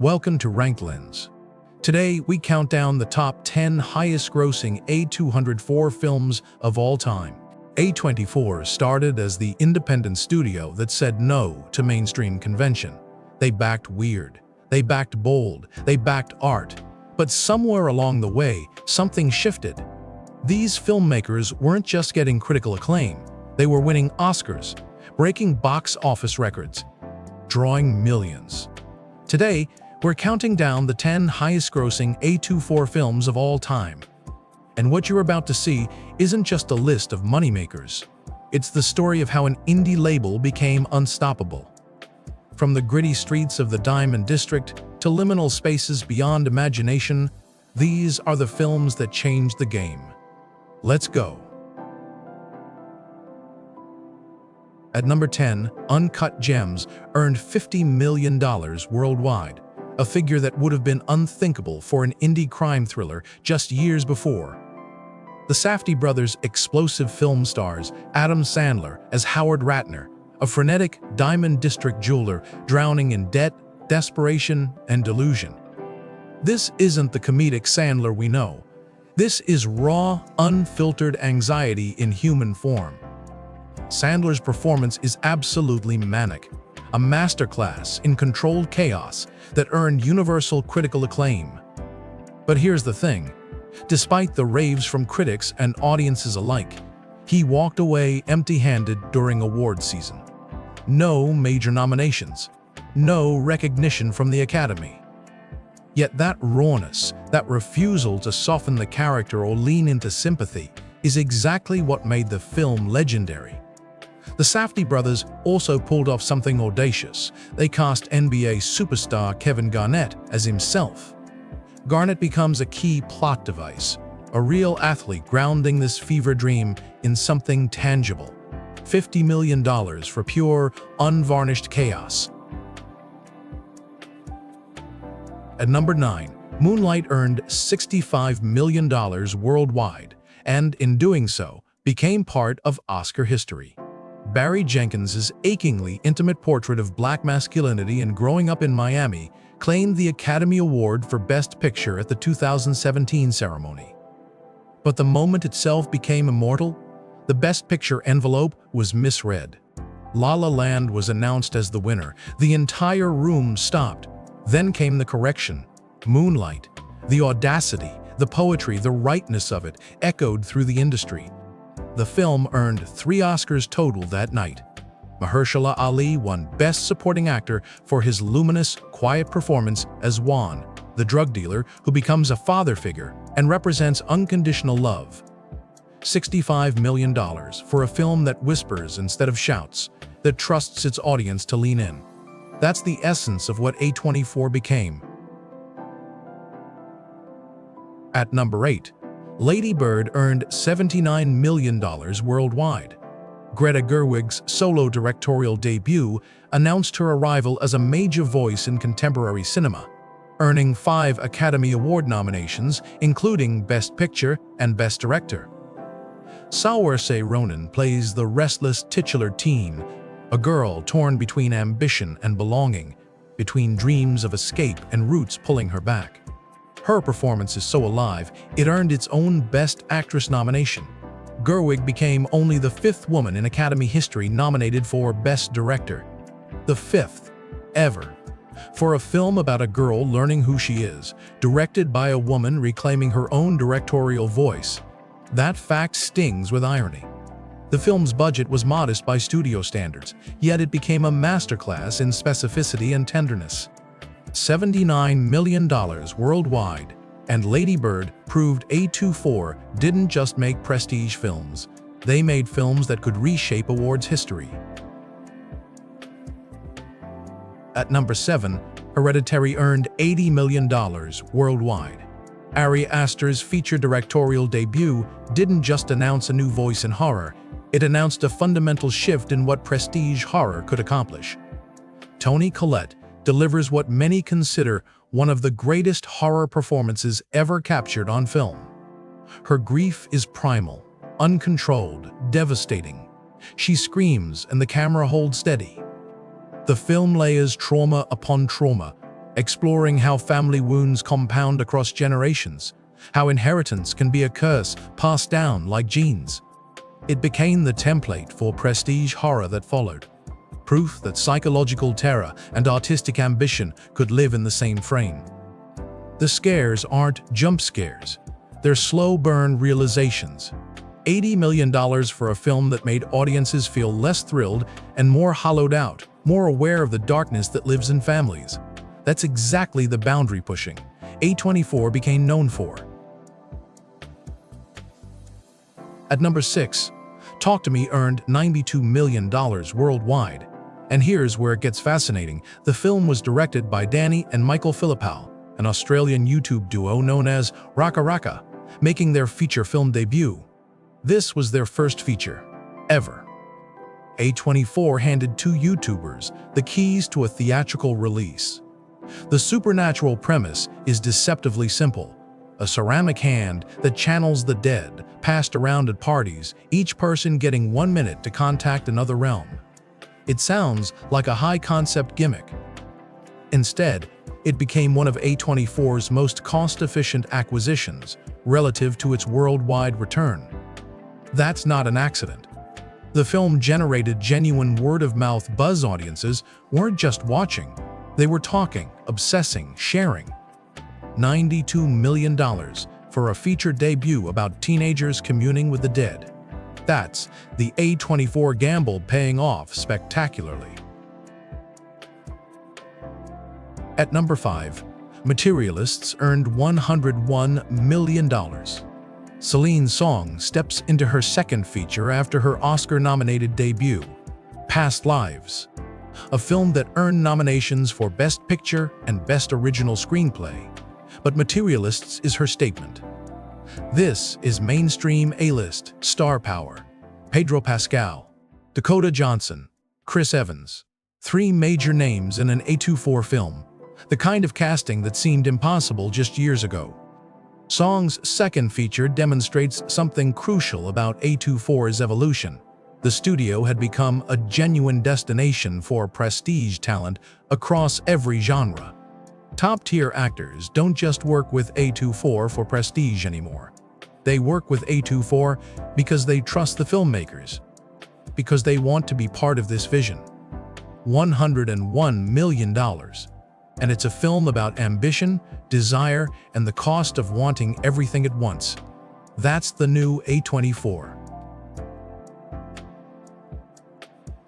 Welcome to RankLens. Today, we count down the top 10 highest-grossing A24 films of all time. A24 started as the independent studio that said no to mainstream convention. They backed weird, they backed bold, they backed art. But somewhere along the way, something shifted. These filmmakers weren't just getting critical acclaim, they were winning Oscars, breaking box office records, drawing millions. Today, we're counting down the 10 highest-grossing A24 films of all time. And what you're about to see isn't just a list of moneymakers. It's the story of how an indie label became unstoppable. From the gritty streets of the Diamond District to liminal spaces beyond imagination, these are the films that changed the game. Let's go. At number 10, Uncut Gems earned $50 million worldwide, a figure that would have been unthinkable for an indie crime thriller just years before. The Safdie brothers' explosive film stars Adam Sandler as Howard Ratner, a frenetic Diamond District jeweler drowning in debt, desperation, and delusion. This isn't the comedic Sandler we know. This is raw, unfiltered anxiety in human form. Sandler's performance is absolutely manic, a masterclass in controlled chaos that earned universal critical acclaim. But here's the thing. Despite the raves from critics and audiences alike, he walked away empty-handed during awards season. No major nominations, no recognition from the Academy. Yet that rawness, that refusal to soften the character or lean into sympathy, is exactly what made the film legendary. The Safdie brothers also pulled off something audacious. They cast NBA superstar Kevin Garnett as himself. Garnett becomes a key plot device, a real athlete grounding this fever dream in something tangible. $50 million for pure, unvarnished chaos. At number 9, Moonlight earned $65 million worldwide, and in doing so, became part of Oscar history. Barry Jenkins's achingly intimate portrait of black masculinity and growing up in Miami claimed the Academy Award for Best Picture at the 2017 ceremony. But the moment itself became immortal. The Best Picture envelope was misread. La La Land was announced as the winner. The entire room stopped. Then came the correction. Moonlight. The audacity, the poetry, the rightness of it echoed through the industry. The film earned 3 Oscars total that night. Mahershala Ali won Best Supporting Actor for his luminous, quiet performance as Juan, the drug dealer who becomes a father figure and represents unconditional love. $65 million for a film that whispers instead of shouts, that trusts its audience to lean in. That's the essence of what A24 became. At number 8, Lady Bird earned $79 million worldwide. Greta Gerwig's solo directorial debut announced her arrival as a major voice in contemporary cinema, earning 5 Academy Award nominations, including Best Picture and Best Director. Saoirse Ronan plays the restless titular teen, a girl torn between ambition and belonging, between dreams of escape and roots pulling her back. Her performance is so alive, it earned its own Best Actress nomination. Gerwig became only the 5th woman in Academy history nominated for Best Director. The 5th ever. For a film about a girl learning who she is, directed by a woman reclaiming her own directorial voice. That fact stings with irony. The film's budget was modest by studio standards, yet it became a masterclass in specificity and tenderness. $79 million worldwide, and Lady Bird proved A24 didn't just make prestige films. They made films that could reshape awards history. At number 7, Hereditary earned $80 million worldwide. Ari Aster's feature directorial debut didn't just announce a new voice in horror, it announced a fundamental shift in what prestige horror could accomplish. Toni Collette delivers what many consider one of the greatest horror performances ever captured on film. Her grief is primal, uncontrolled, devastating. She screams and the camera holds steady. The film layers trauma upon trauma, exploring how family wounds compound across generations, how inheritance can be a curse passed down like genes. It became the template for prestige horror that followed, proof that psychological terror and artistic ambition could live in the same frame. The scares aren't jump scares, they're slow-burn realizations. $80 million for a film that made audiences feel less thrilled and more hollowed out, more aware of the darkness that lives in families. That's exactly the boundary pushing A24 became known for. At number 6, Talk to Me earned $92 million worldwide. And here's where it gets fascinating. The film was directed by Danny and Michael Philippou, an Australian YouTube duo known as Raka Raka, making their feature film debut. This was their first feature, ever. A24 handed two YouTubers the keys to a theatrical release. The supernatural premise is deceptively simple. A ceramic hand that channels the dead, passed around at parties, each person getting 1 minute to contact another realm. It sounds like a high-concept gimmick. Instead, it became one of A24's most cost-efficient acquisitions relative to its worldwide return. That's not an accident. The film generated genuine word-of-mouth buzz. Audiences weren't just watching, they were talking, obsessing, sharing. $92 million for a feature debut about teenagers communing with the dead. That's the A24 gamble paying off spectacularly. At number 5, Materialists earned $101 million. Celine Song steps into her second feature after her Oscar-nominated debut, Past Lives, a film that earned nominations for Best Picture and Best Original Screenplay. But Materialists is her statement. This is mainstream A-list star power. Pedro Pascal, Dakota Johnson, Chris Evans. 3 major names in an A24 film, the kind of casting that seemed impossible just years ago. Song's second feature demonstrates something crucial about A24's evolution. The studio had become a genuine destination for prestige talent across every genre. Top-tier actors don't just work with A24 for prestige anymore. They work with A24 because they trust the filmmakers, because they want to be part of this vision. $101 million. And it's a film about ambition, desire, and the cost of wanting everything at once. That's the new A24.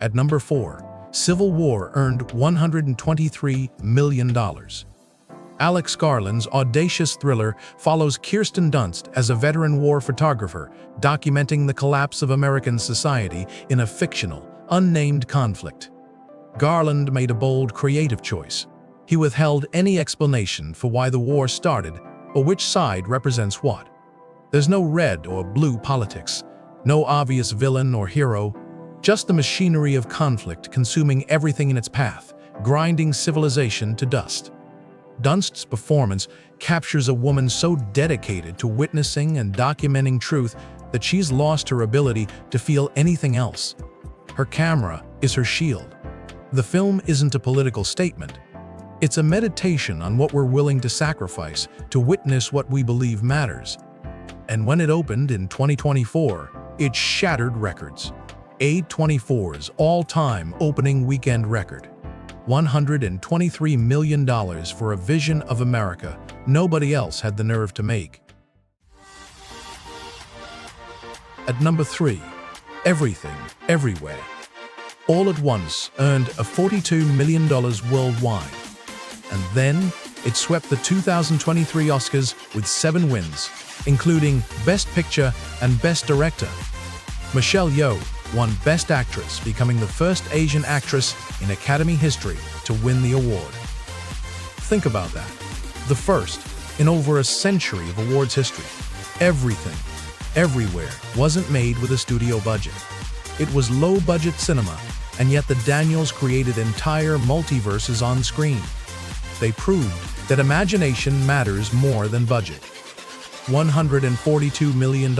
At number 4, Civil War earned $123 million. Alex Garland's audacious thriller follows Kirsten Dunst as a veteran war photographer documenting the collapse of American society in a fictional, unnamed conflict. Garland made a bold, creative choice. He withheld any explanation for why the war started or which side represents what. There's no red or blue politics, no obvious villain or hero, just the machinery of conflict consuming everything in its path, grinding civilization to dust. Dunst's performance captures a woman so dedicated to witnessing and documenting truth that she's lost her ability to feel anything else. Her camera is her shield. The film isn't a political statement. It's a meditation on what we're willing to sacrifice to witness what we believe matters. And when it opened in 2024, it shattered records. A24's all-time opening weekend record. $123 million for a vision of America nobody else had the nerve to make. At number 3, Everything, Everywhere. All at Once earned a $42 million worldwide. And then, it swept the 2023 Oscars with 7 wins, including Best Picture and Best Director. Michelle Yeoh won Best Actress, becoming the first Asian actress in Academy history to win the award. Think about that. The first in over a century of awards history. Everything, Everywhere wasn't made with a studio budget. It was low-budget cinema, and yet the Daniels created entire multiverses on screen. They proved that imagination matters more than budget. $142 million.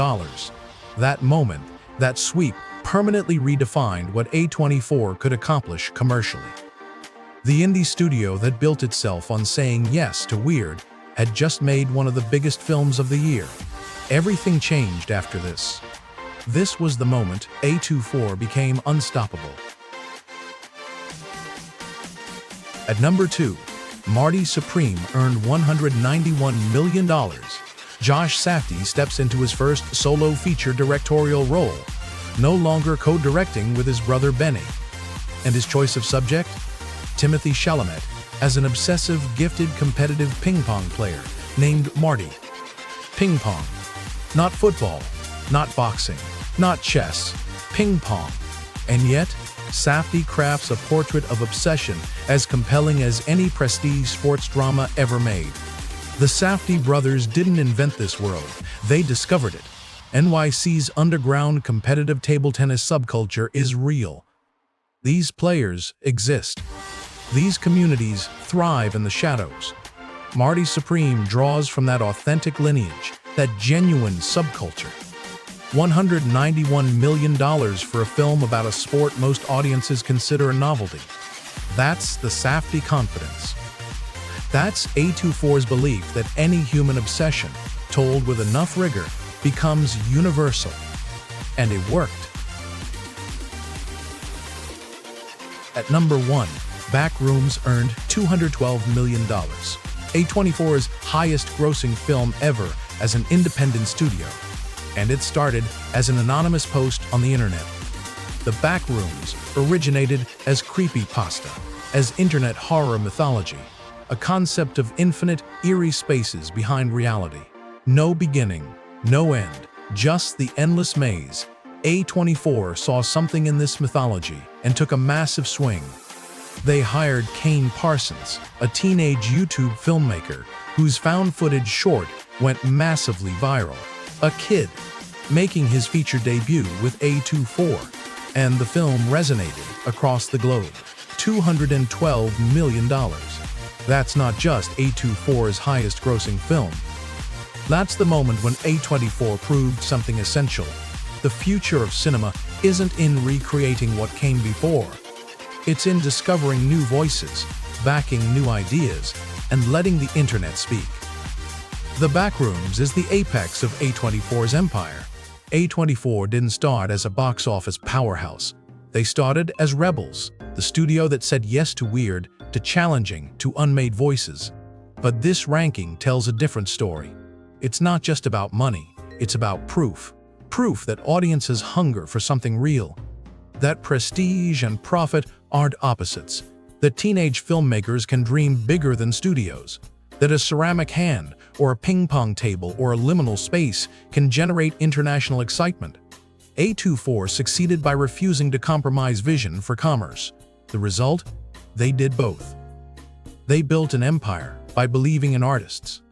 That moment, that sweep, permanently redefined what A24 could accomplish commercially. The indie studio that built itself on saying yes to weird had just made one of the biggest films of the year. Everything changed after this. This was the moment A24 became unstoppable. At number 2, Marty Supreme earned $191 million. Josh Safdie steps into his first solo feature directorial role, no longer co-directing with his brother Benny. And his choice of subject? Timothée Chalamet as an obsessive, gifted, competitive ping pong player named Marty. Ping pong. Not football, not boxing, not chess, ping pong. And yet, Safdie crafts a portrait of obsession as compelling as any prestige sports drama ever made. The Safdie brothers didn't invent this world, they discovered it. NYC's underground competitive table tennis subculture is real. These players exist. These communities thrive in the shadows. Marty Supreme draws from that authentic lineage, that genuine subculture. $191 million for a film about a sport most audiences consider a novelty. That's the Safdie confidence. That's A24's belief that any human obsession, told with enough rigor, becomes universal. And it worked. At number 1, Backrooms earned $212 million. A24's highest-grossing film ever as an independent studio. And it started as an anonymous post on the internet. The Backrooms originated as creepypasta, as internet horror mythology, a concept of infinite, eerie spaces behind reality. No beginning, no end, just the endless maze. A24 saw something in this mythology and took a massive swing. They hired Kane Parsons, a teenage YouTube filmmaker whose found footage short went massively viral. A kid making his feature debut with A24, and the film resonated across the globe. $212 million. That's not just A24's highest-grossing film. That's the moment when A24 proved something essential. The future of cinema isn't in recreating what came before. It's in discovering new voices, backing new ideas, and letting the internet speak. The Backrooms is the apex of A24's empire. A24 didn't start as a box office powerhouse. They started as rebels, the studio that said yes to weird, to challenging, to unmade voices. But this ranking tells a different story. It's not just about money, it's about proof. Proof that audiences hunger for something real. That prestige and profit aren't opposites. That teenage filmmakers can dream bigger than studios. That a ceramic hand, or a ping pong table, or a liminal space can generate international excitement. A24 succeeded by refusing to compromise vision for commerce. The result? They did both. They built an empire by believing in artists,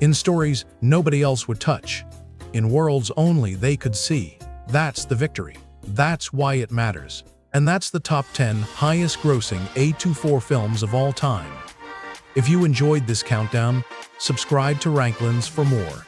in stories nobody else would touch, in worlds only they could see. That's the victory. That's why it matters. And that's the top 10 highest-grossing A24 films of all time. If you enjoyed this countdown, subscribe to RankLens for more.